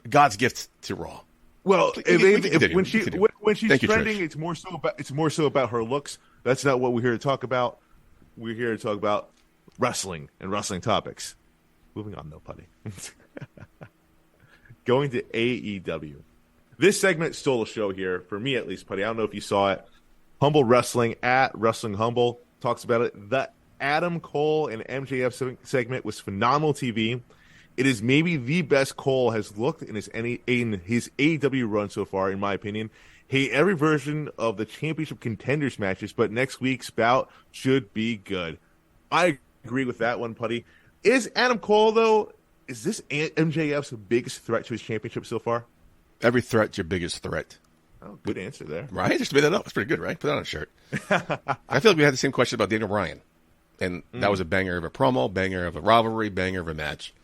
God's gift to Raw. Well, when she's Thank you, trending, Trish. it's more so about her looks. That's not what we're here to talk about. We're here to talk about wrestling and wrestling topics. Moving on, though, buddy. Going to AEW. This segment stole a show here, for me at least, buddy. I don't know if you saw it. Humble Wrestling at Wrestling Humble talks about it. The Adam Cole and MJF segment was phenomenal TV. It is maybe the best Cole has looked in his AEW run so far, in my opinion. Hate every version of the championship contenders matches, but next week's bout should be good. I agree with that one, Putty. Is Adam Cole, though, is this MJF's biggest threat to his championship so far? Every threat's your biggest threat. Oh, good answer there. Right? Just made that up. That's pretty good, right? Put that on a shirt. I feel like we had the same question about Daniel Bryan. And that was a banger of a promo, banger of a rivalry, banger of a match.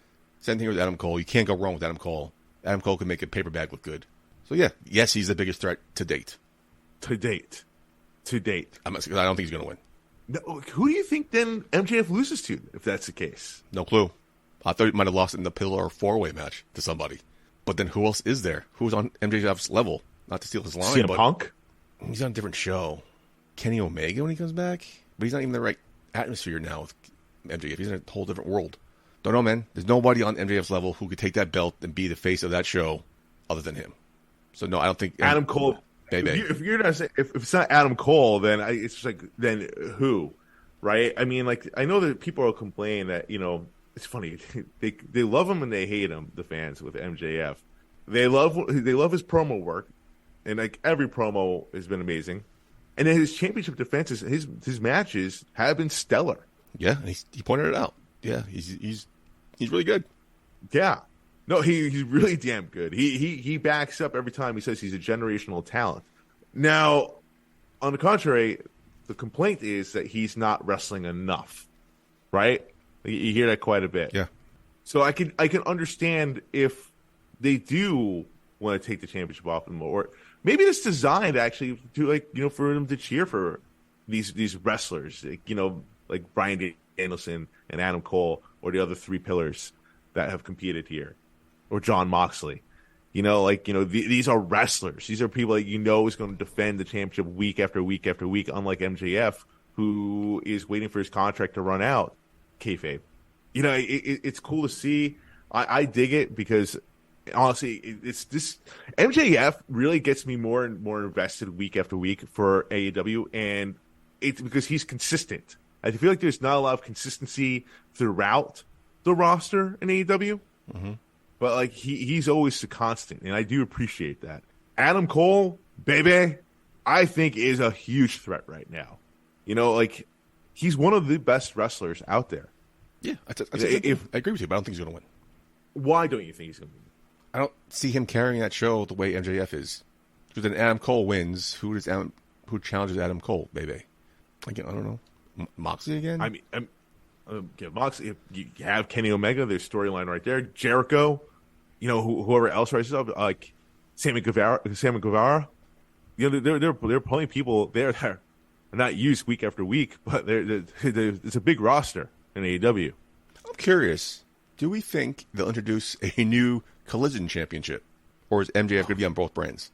Same thing with Adam Cole. You can't go wrong with Adam Cole. Adam Cole can make a paper bag look good. So, yeah. Yes, he's the biggest threat to date. To date. I don't think he's going to win. No, who do you think then MJF loses to, if that's the case? No clue. I thought he might have lost in the pillar or 4-way match to somebody. But then who else is there? Who's on MJF's level? Not to steal his line, CM Punk? He's on a different show. Kenny Omega when he comes back? But he's not even in the right atmosphere now with MJF. He's in a whole different world. Don't know, man. There's nobody on MJF's level who could take that belt and be the face of that show other than him. So, no, I don't think... Adam Cole... If you're not saying, if it's not Adam Cole, then it's just like, then who? Right? I mean, like, I know that people will complain that, it's funny. They love him and they hate him, the fans, with MJF. They love his promo work. And like every promo has been amazing, and then his championship defenses, his matches have been stellar. Yeah, he pointed it out. Yeah, he's really good. Yeah, no, he's really damn good. He backs up every time he says he's a generational talent. Now, on the contrary, the complaint is that he's not wrestling enough. Right? You hear that quite a bit. Yeah. So I can understand if they do want to take the championship off him, or maybe it's designed actually to for them to cheer for these wrestlers, like Bryan Danielson and Adam Cole, or the other 3 pillars that have competed here, or Jon Moxley. These are wrestlers. These are people that is going to defend the championship week after week after week, unlike MJF, who is waiting for his contract to run out. Kayfabe. It's cool to see. I dig it because honestly, it's this MJF really gets me more and more invested week after week for AEW, and it's because he's consistent. I feel like there's not a lot of consistency throughout the roster in AEW, but like he's always the constant, and I do appreciate that. Adam Cole, baby, I think is a huge threat right now. He's one of the best wrestlers out there. Yeah, I agree with you, but I don't think he's going to win. Why don't you think he's going to win? I don't see him carrying that show the way MJF is. Because then Adam Cole wins. Who challenges Adam Cole, baby? Again, I don't know. Moxley again? I mean, Moxley. You have Kenny Omega. There's storyline right there. Jericho. Whoever else rises up, like Sammy Guevara. There are plenty of people there that are not used week after week, but it's a big roster in AEW. I'm curious. Do we think they'll introduce a new Collision Championship, or is MJF going to be on both brands?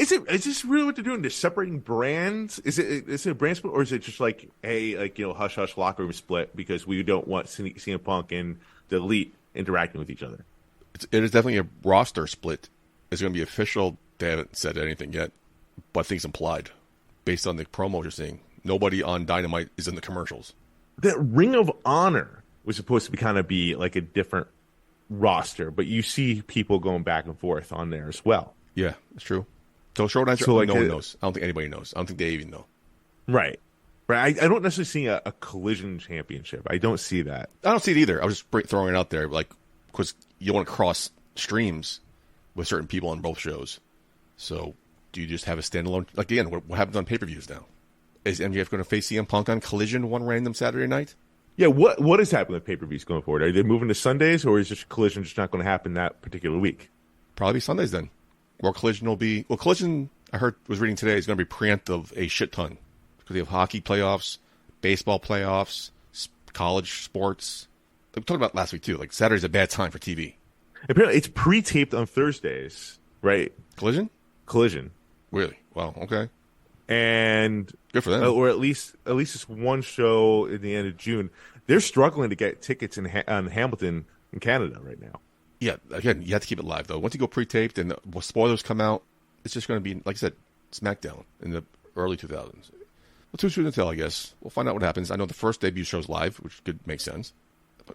Is this really what they're doing? They're separating brands? Is it a brand split, or is it just like, hey, like, hush hush locker room split because we don't want CM Punk and the Elite interacting with each other? It is definitely a roster split. It's going to be official. They haven't said anything yet, but things implied based on the promo you're seeing. Nobody on Dynamite is in the commercials. The Ring of Honor was supposed to be like a different roster, but you see people going back and forth on there as well. Yeah, it's true. So short answer, no one knows. I don't think anybody knows. I don't think they even know. Right. I don't necessarily see a collision championship. I don't see that. I don't see it either. I was just throwing it out there, like, because you want to cross streams with certain people on both shows. So do you just have a standalone? Like, again, what happens on pay-per-views now? Is MJF going to face CM Punk on Collision one random Saturday night? Yeah, what is happening with pay-per-views going forward? Are they moving to Sundays, or is just Collision just not going to happen that particular week? Probably Sundays then. Or Collision will be... Well, Collision, I was reading today, is going to be preemptive a shit ton. Because you have hockey playoffs, baseball playoffs, college sports. We talked about last week, too. Like, Saturday's a bad time for TV. Apparently, it's pre-taped on Thursdays, right? Collision? Collision. Really? Wow, okay. And... Good for them. Or at least it's one show in the end of June. They're struggling to get tickets on Hamilton in Canada right now. Yeah, again, you have to keep it live, though. Once you go pre-taped and the spoilers come out, it's just going to be, like I said, SmackDown in the early 2000s. Well, too soon to tell, I guess. We'll find out what happens. I know the first debut show's live, which could make sense.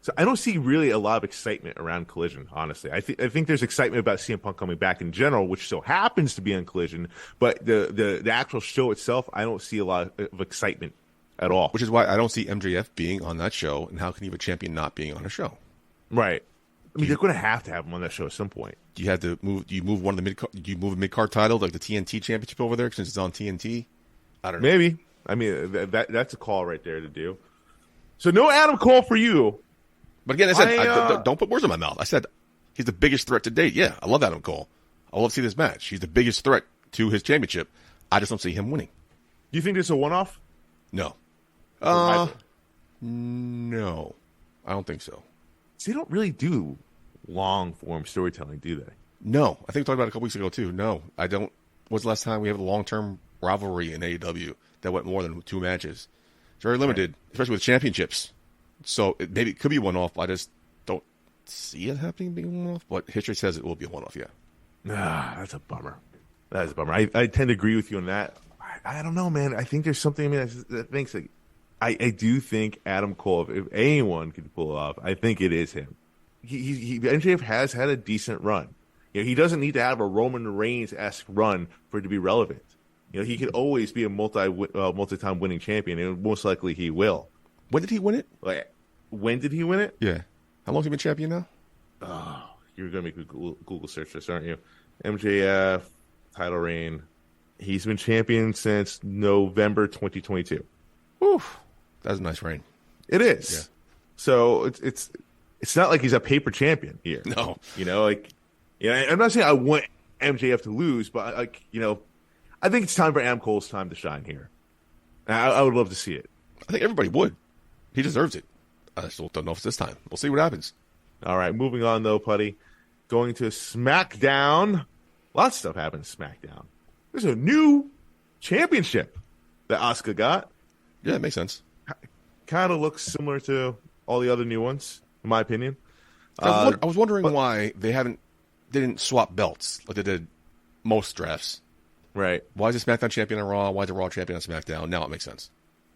So I don't see really a lot of excitement around Collision, honestly. I think there's excitement about CM Punk coming back in general, which so happens to be on Collision. But the actual show itself, I don't see a lot of excitement at all. Which is why I don't see MJF being on that show, and how can you have a champion not being on a show? Right. I mean, they're going to have him on that show at some point. Do you have to move? Do you move one of the mid? Do you move a mid-card title like the TNT Championship over there since it's on TNT? I don't know. Maybe. I mean, that's a call right there to do. So no Adam Cole for you. But again, I said, don't put words in my mouth. I said he's the biggest threat to date. Yeah, I love Adam Cole. I love to see this match. He's the biggest threat to his championship. I just don't see him winning. Do you think this is a one-off? No. No. I don't think so. They don't really do long-form storytelling, do they? No. I think we talked about it a couple weeks ago, too. No, I don't. When's the last time we have a long-term rivalry in AEW that went more than 2 matches? It's very limited, especially with championships. So maybe it could be one-off. I just don't see it happening being one-off. But history says it will be a one-off, yeah. That's a bummer. That is a bummer. I tend to agree with you on that. I don't know, man. I think there's something that thinks like I do think Adam Cole, if anyone could pull it off, I think it is him. MJF has had a decent run. He doesn't need to have a Roman Reigns-esque run for it to be relevant. He could always be a multi-time winning champion, and most likely he will. When did he win it? When did he win it? Yeah. How long has he been champion now? Oh, you're going to make a Google search this, aren't you? MJF, title reign. He's been champion since November 2022. Oof. That's a nice reign. It is. Yeah. So it's not like he's a paper champion here. No. I'm not saying I want MJF to lose, but I think it's time for Adam Cole's time to shine here. I would love to see it. I think everybody would. He deserves it. I still don't know if it's this time. We'll see what happens. All right, moving on, though, Putty. Going to SmackDown. Lots of stuff happened to SmackDown. There's a new championship that Asuka got. Yeah, it makes sense. Kind of looks similar to all the other new ones, in my opinion. I was wondering why they didn't swap belts like they did most drafts. Right. Why is the SmackDown champion on Raw? Why is the Raw champion on SmackDown? Now it makes sense.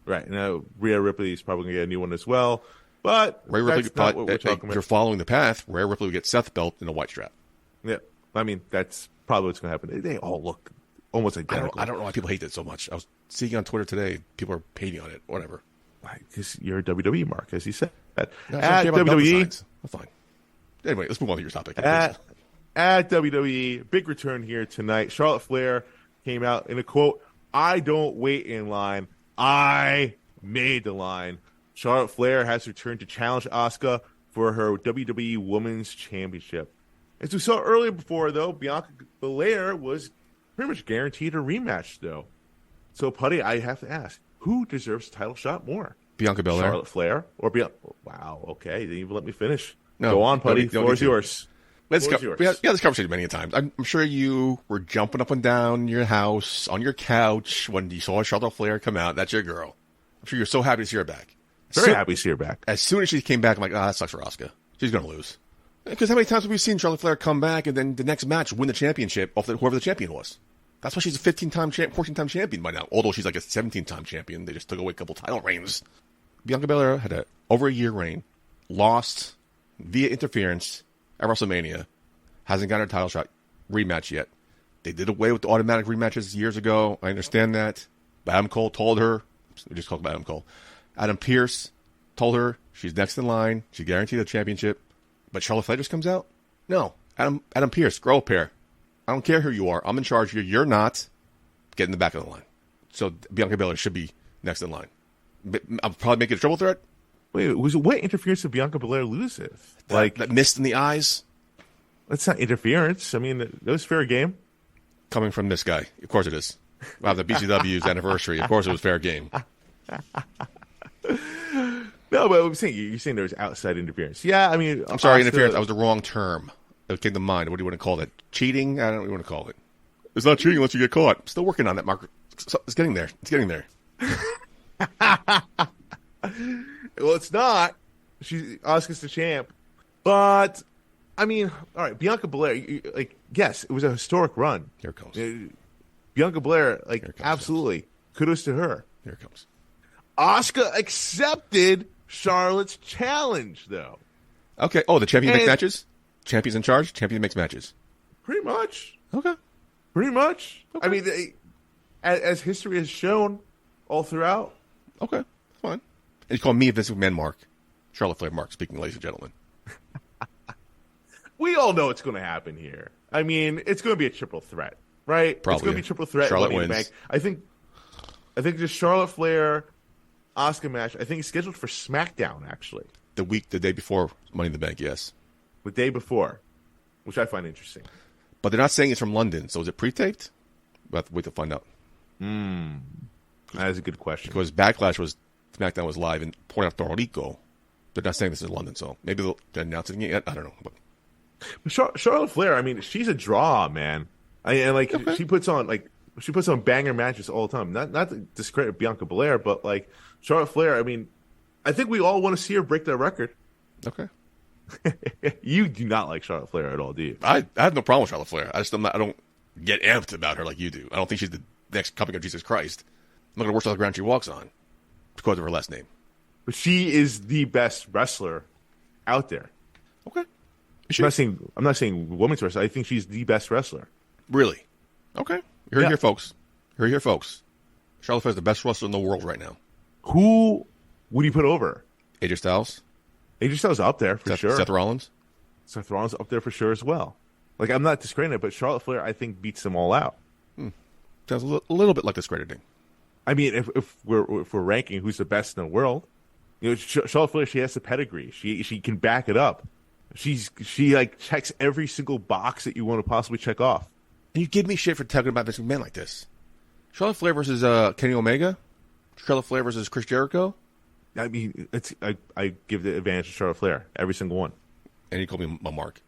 Right. Now, Rhea Ripley is probably going to get a new one as well. But Rhea Ripley, not what we're talking about. If you're following the path, Rhea Ripley would get Seth's belt in a white strap. Yeah. I mean, that's probably what's going to happen. They all look almost identical. I don't know why people hate that so much. I was seeing on Twitter today, people are hating on it. Whatever. Because you're a WWE mark, as you said. At WWE. I'm fine. Anyway, let's move on to your topic. At WWE, big return here tonight. Charlotte Flair came out in a quote, "I don't wait in line. I made the line." Charlotte Flair has returned to challenge Asuka for her WWE Women's Championship. As we saw earlier before, though, Bianca Belair was pretty much guaranteed a rematch, though. So, Putty, I have to ask, who deserves a title shot more? Bianca Belair. Charlotte Flair or Bianca? Wow, okay. They didn't even let me finish. No, go on, Putty. The floor is yours. We had this conversation many times. I'm sure you were jumping up and down your house, on your couch, when you saw Charlotte Flair come out. That's your girl. I'm sure you're so happy to see her back. Very happy to see her back. As soon as she came back, I'm like, that sucks for Asuka. She's going to lose. Because how many times have we seen Charlotte Flair come back and then the next match win the championship off whoever the champion was? That's why she's a 14-time champion by now. Although she's like a 17-time champion. They just took away a couple title reigns. Bianca Belair had over a year reign, lost via interference at WrestleMania, hasn't got her title shot rematch yet. They did away with the automatic rematches years ago. I understand that. But Adam Cole told her, we just called Adam Cole. Adam Pearce told her she's next in line. She's guaranteed a championship. But Charlotte Flair just comes out? No. Adam Pearce, grow up here. I don't care who you are. I'm in charge here. You're not. Get in the back of the line. So Bianca Belair should be next in line. I'll probably make it a triple threat. Wait, what interference did Bianca Belair lose with? That mist in the eyes? That's not interference. I mean, that was fair game. Coming from this guy. Of course it is. Wow, the BCW's anniversary. Of course it was fair game. No, but I'm saying you're saying there was outside interference. Yeah, I mean, I'm sorry, interference. That was the wrong term. It came to mind. What do you want to call it? Cheating? I don't know what you want to call it. It's not cheating unless you get caught. I'm still working on that, Mark. It's getting there. It's getting there. Well, it's not. Asuka's the champ, but I mean, all right, Bianca Belair. Yes, it was a historic run. Here it comes. Bianca Belair, absolutely. Kudos to her. Here it comes. Asuka accepted Charlotte's challenge, though. Okay. Oh, the champion makes matches? Champion's in charge? Champion makes matches. Pretty much. Okay. Pretty much. Okay. I mean, as history has shown all throughout. Okay. Fine. And you call me Vince McMahon Mark. Charlotte Flair Mark speaking, ladies and gentlemen. We all know what's going to happen here. I mean, it's going to be a triple threat, right? Probably. It's going to be a triple threat. Charlotte wins. I think just Charlotte Flair Asuka match, I think it's scheduled for SmackDown, actually. The day before Money in the Bank, yes. The day before, which I find interesting. But they're not saying it's from London, so is it pre-taped? We'll have to wait to find out. That is a good question. Because SmackDown was live in Puerto Rico. They're not saying this is London, so maybe they'll announce it yet. I don't know. But Charlotte Flair, I mean, she's a draw, man. Okay. She puts on banger matches all the time. Not to discredit Bianca Belair, but Charlotte Flair, I mean, I think we all want to see her break that record. Okay. You do not like Charlotte Flair at all, do you? I have no problem with Charlotte Flair. I don't get amped about her like you do. I don't think she's the next coming of Jesus Christ. I'm not going to worship the ground she walks on because of her last name. But she is the best wrestler out there. Okay. I'm not saying women's wrestler. I think she's the best wrestler. Really? Okay. You're here, folks. You're here, folks. Charlotte Flair is the best wrestler in the world right now. Who would you put over? AJ Styles? AJ Styles up there for sure. Seth Rollins? Seth Rollins up there for sure as well. I'm not discrediting it, but Charlotte Flair, I think, beats them all out. Sounds a little bit like discrediting. I mean, if we're ranking who's the best in the world, Charlotte Flair, she has the pedigree. She can back it up. She checks every single box that you want to possibly check off. And you give me shit for talking about Vince McMahon like this. Charlotte Flair versus Kenny Omega? Charlotte Flair versus Chris Jericho? I mean, I give the advantage to Charlotte Flair, every single one. And you call me my Mark.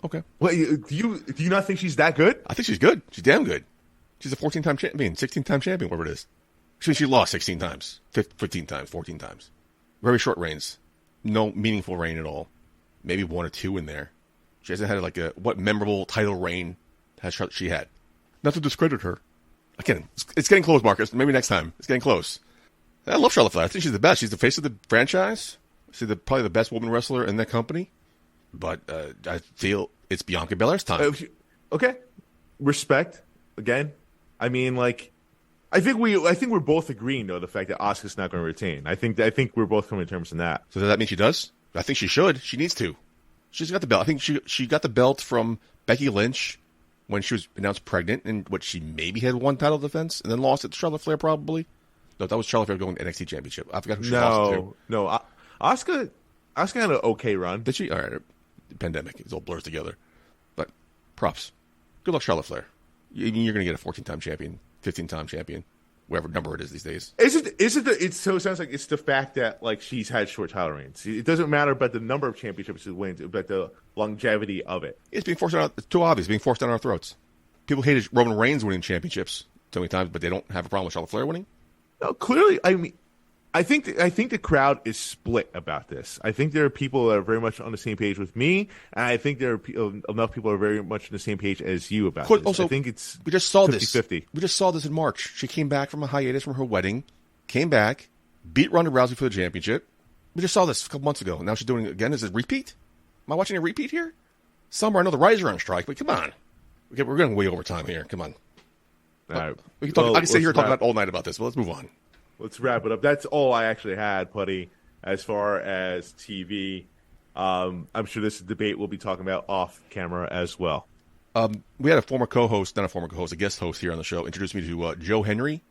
Okay. Well, do you not think she's that good? I think she's good. She's damn good. She's a 14-time champion, 16-time champion, whatever it is. She lost 16 times, 15 times, 14 times. Very short reigns. No meaningful reign at all. Maybe one or two in there. She hasn't had what memorable title reign has she had? Not to discredit her. Again, it's getting close, Marcus. Maybe next time. It's getting close. I love Charlotte Flair. I think she's the best. She's the face of the franchise. She's probably the best woman wrestler in that company. But I feel it's Bianca Belair's time. Okay. Respect. Again. I mean, I think we're both agreeing, though, the fact that Asuka's not going to retain. I think we're both coming to terms on that. So does that mean she does? I think she should. She needs to. She's got the belt. I think she got the belt from Becky Lynch when she was announced pregnant, and she maybe had one title defense and then lost it to Charlotte Flair, probably. No, that was Charlotte Flair going to NXT Championship. I forgot who she lost it to. No. Asuka had an okay run. Did she? All right. Pandemic. It all blurs together. But props. Good luck, Charlotte Flair. You're going to get a 14-time champion, 15-time champion. whatever number it is these days. It so it sounds like it's the fact that like she's had short title reigns. It doesn't matter about the number of championships she wins, but the longevity of it. It's being forced on. It's too obvious. Being forced down our throats. People hated Roman Reigns winning championships so many times, but they don't have a problem with Charlotte Flair winning. No, clearly, I mean, I think the crowd is split about this. I think there are people that are very much on the same page with me, and I think there are enough people who are very much on the same page as you about this. Also, I think it's we just saw 50-50. this. We just saw this in March. She came back from a hiatus from her wedding, came back, beat Ronda Rousey for the championship. We just saw this a couple months ago. Now she's doing it again. Is it a repeat? Am I watching a repeat here? Somewhere I know the Rise are on strike, but come on. We're going way over time here. Come on. All right. We can talk, I can sit here and talk about all night about this, but let's move on. Let's wrap it up. That's all I actually had, Putty, as far as TV. I'm sure this debate we'll be talking about off camera as well. We had a former co-host, not a former co-host, a guest host here on the show, introduced me to Joe Henry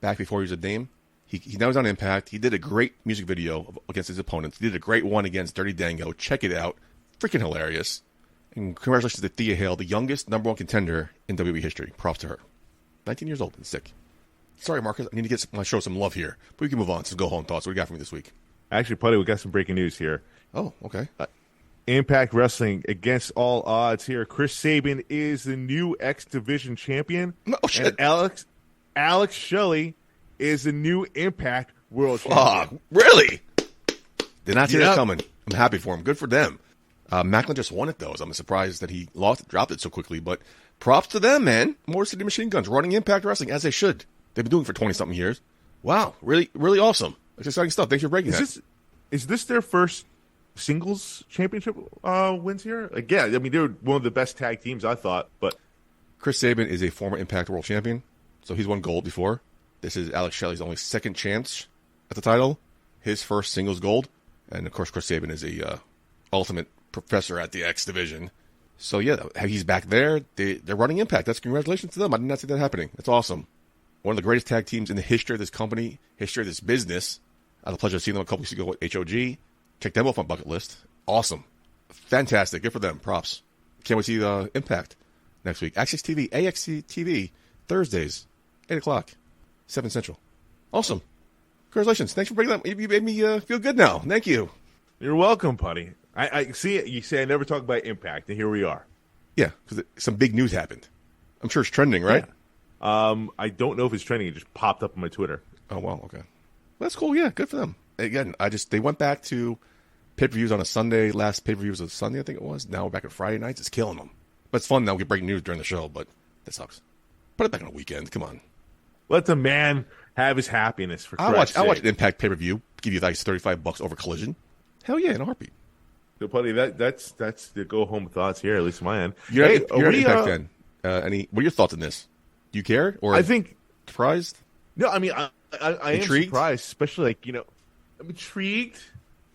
back before he was a name. He now is on Impact. He did a great music video against his opponents. He did a great one against Dirty Dango. Check it out. Freaking hilarious. And congratulations to Thea Hale, the youngest number one contender in WWE history. Props to her. 19 years old and sick. Sorry, Marcus. I need to get my show some love here. But we can move on. Some go-home thoughts. What do you got for me this week? Actually, Putty, we got some breaking news here. Oh, okay. Impact Wrestling, against all odds here. Chris Sabin is the new X Division champion. Oh, shit. And Alex Shelley is the new Impact World Champion. Really? Did not see that coming. I'm happy for him. Good for them. Macklin just won it, though, so I'm surprised that he dropped it so quickly. But props to them, man. Motor City Machine Guns running Impact Wrestling, as they should. They've been doing it for 20-something years. Wow. Really, really awesome. That's exciting stuff. Thanks for breaking that. Is this their first singles championship wins here? Like, yeah, I mean, they were one of the best tag teams, I thought. But Chris Sabin is a former Impact World Champion, so he's won gold before. This is Alex Shelley's only second chance at the title, his first singles gold. And, of course, Chris Sabin is a ultimate professor at the X Division. So, yeah, he's back there. They're running Impact. That's congratulations to them. I did not see that happening. That's awesome. One of the greatest tag teams in the history of this company, history of this business. I had the pleasure of seeing them a couple weeks ago at HOG. Check them off my bucket list. Awesome. Fantastic. Good for them. Props. Can't wait to see the Impact next week. Access TV, AXT TV, Thursdays, 8 o'clock, 7 Central. Awesome. Congratulations. Thanks for bringing that. You made me feel good now. Thank you. You're welcome, Putty. I see it. You say I never talk about Impact, and here we are. Yeah, because some big news happened. I'm sure it's trending, right? Yeah. I don't know if it's trending. It just popped up on my Twitter. Oh, wow. Okay. Well, that's cool. Yeah, good for them. Again, they went back to pay-per-views on a Sunday. Last pay-per-view was a Sunday, I think it was. Now we're back on Friday nights. It's killing them. But it's fun now. We get breaking news during the show, but that sucks. Put it back on a weekend. Come on. Let the man have his happiness, for Christ's sake. I watch an sake. Impact pay-per-view. Give you like $35 over Collision. Hell yeah, in a heartbeat. So, Putty, that's the go-home thoughts here, at least my end. You're an Impact fan. What are your thoughts on this? Do you care? Or I think surprised? No, I mean I am surprised, especially like I'm intrigued.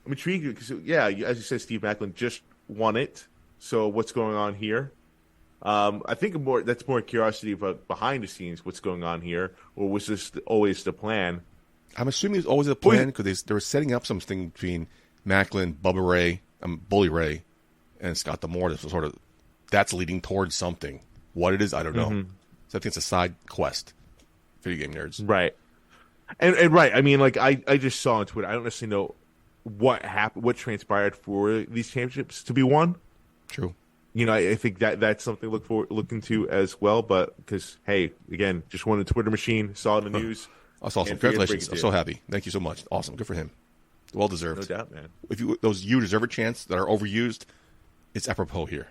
I'm intrigued because as you said, Steve Macklin just won it. So what's going on here? I think that's more curiosity about behind the scenes, what's going on here, or was this always the plan? I'm assuming it's always a plan because they were setting up something between Macklin, Bubba Ray, Bully Ray, and Scott D'Amore. That's leading towards something. What it is, I don't know. Mm-hmm. So I think it's a side quest. Video game nerds, right? And right. I mean, like I just saw on Twitter. I don't necessarily know what happened, what transpired for these championships to be won. True. I think that's something to look into as well. But because hey, again, just won the Twitter machine, saw the news. That's awesome. Congratulations! I'm so happy. Thank you so much. Awesome. Good for him. Well deserved. No doubt, man. If you deserve a chance that are overused, it's apropos here.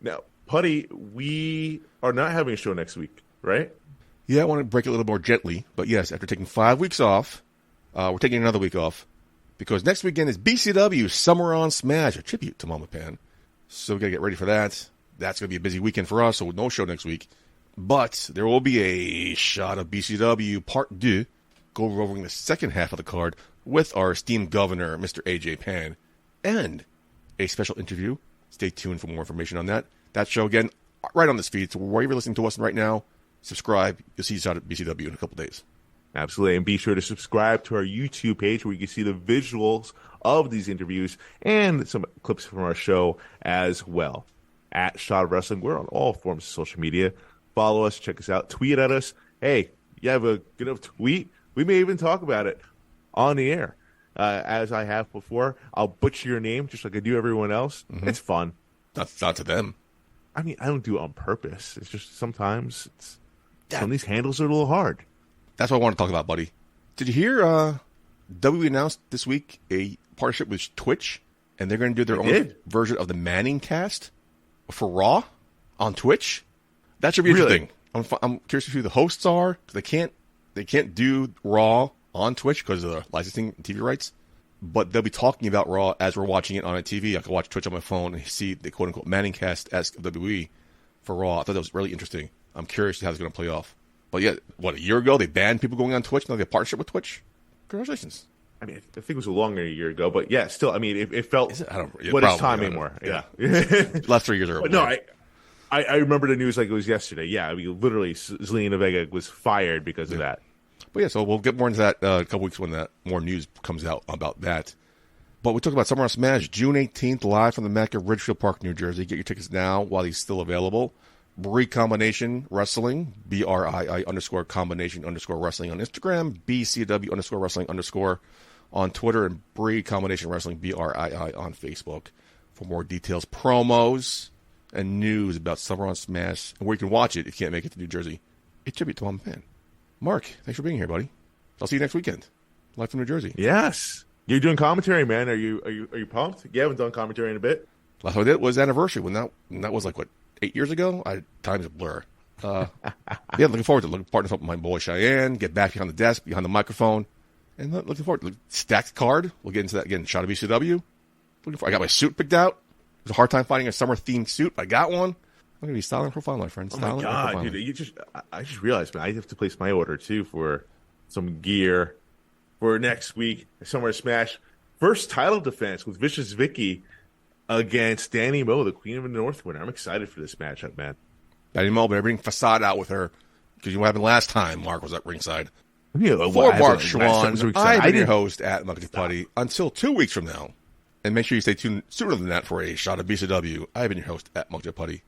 Now, Putty, we are not having a show next week, right? Yeah, I want to break it a little more gently. But yes, after taking 5 weeks off, we're taking another week off because next weekend is BCW Summer on Smash, a tribute to Mama Pan. So we got to get ready for that. That's going to be a busy weekend for us, so no show next week. But there will be a shot of BCW Part 2, go over the second half of the card with our esteemed governor, Mr. AJ Pan, and a special interview. Stay tuned for more information on that. That show, again, right on this feed. So wherever you're listening to us right now, subscribe. You'll see a shot at BCW in a couple days. Absolutely. And be sure to subscribe to our YouTube page where you can see the visuals of these interviews and some clips from our show as well. At Shot of Wrestling, we're on all forms of social media. Follow us, check us out, tweet at us. Hey, you have a good enough tweet, we may even talk about it on the air. As I have before, I'll butcher your name just like I do everyone else. Mm-hmm. It's fun. That's not to them. I mean, I don't do it on purpose. It's just sometimes some of these handles are a little hard. That's what I want to talk about, buddy. Did you hear WWE announced this week a partnership with Twitch, and they're going to do their own version of the Manning cast for Raw on Twitch? That should be interesting. I'm curious to see who the hosts are, because they can't do Raw on Twitch because of the licensing and TV rights. But they'll be talking about Raw as we're watching it on a TV. I can watch Twitch on my phone and see the quote-unquote Manning cast-esque WWE for Raw. I thought that was really interesting. I'm curious how it's going to play off. But yeah, a year ago they banned people going on Twitch. Now they have a partnership with Twitch. Congratulations. I mean, I think it was longer than a year ago, but yeah, still, I mean, it felt what is time anymore. Yeah. Last 3 years are over. No, I remember the news like it was yesterday. Yeah, I mean, literally, Zelina Vega was fired because of that. But yeah, so we'll get more into that a couple weeks when that more news comes out about that. But we talked about Summer on Smash, June 18th, live from the Mecca, Ridgefield Park, New Jersey. Get your tickets now while he's still available. Brie Combination Wrestling, BRII_combination_wrestling on Instagram, BCW_wrestling_ on Twitter, and Brie Combination Wrestling, BRII on Facebook for more details, promos, and news about Summer on Smash, and where you can watch it if you can't make it to New Jersey. A tribute to Mom Fan. Mark, thanks for being here, buddy. I'll see you next weekend. Live from New Jersey. Yes. You're doing commentary, man. Are you pumped? You haven't done commentary in a bit. Last one I did was anniversary. When that was like, what, 8 years ago? Time's a blur. Yeah, looking forward to partnering up with my boy Cheyenne, get back behind the desk, behind the microphone, and looking forward to stacked card. We'll get into that again. Shot of ECW. I got my suit picked out. It was a hard time finding a summer-themed suit. I got one. I'm going to be styling and profiling, my friends. Oh, my God, dude. I just realized, man, I have to place my order, too, for some gear for next week. Summer Smash. First title defense with Vicious Vicky against Danny Moe, the Queen of the North winner. I'm excited for this matchup, man. Danny Moe, but I bring Facade out with her, because you know what happened last time Mark was at ringside. Yeah, for Mark Schwann, I've been your host at Muggety Putty until 2 weeks from now. And make sure you stay tuned sooner than that for a shot of BCW. I've been your host at Muggety Putty.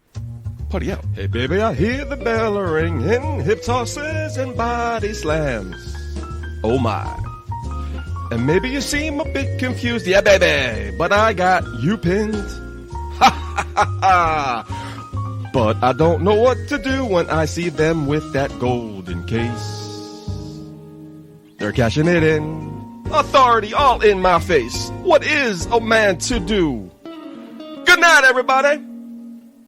Putty out. Hey, baby, I hear the bell ringing, hip tosses and body slams. Oh, my. And maybe you seem a bit confused. Yeah, baby, but I got you pinned. Ha, ha, ha, ha. But I don't know what to do when I see them with that golden case. They're cashing it in. Authority all in my face. What is a man to do? Good night, everybody.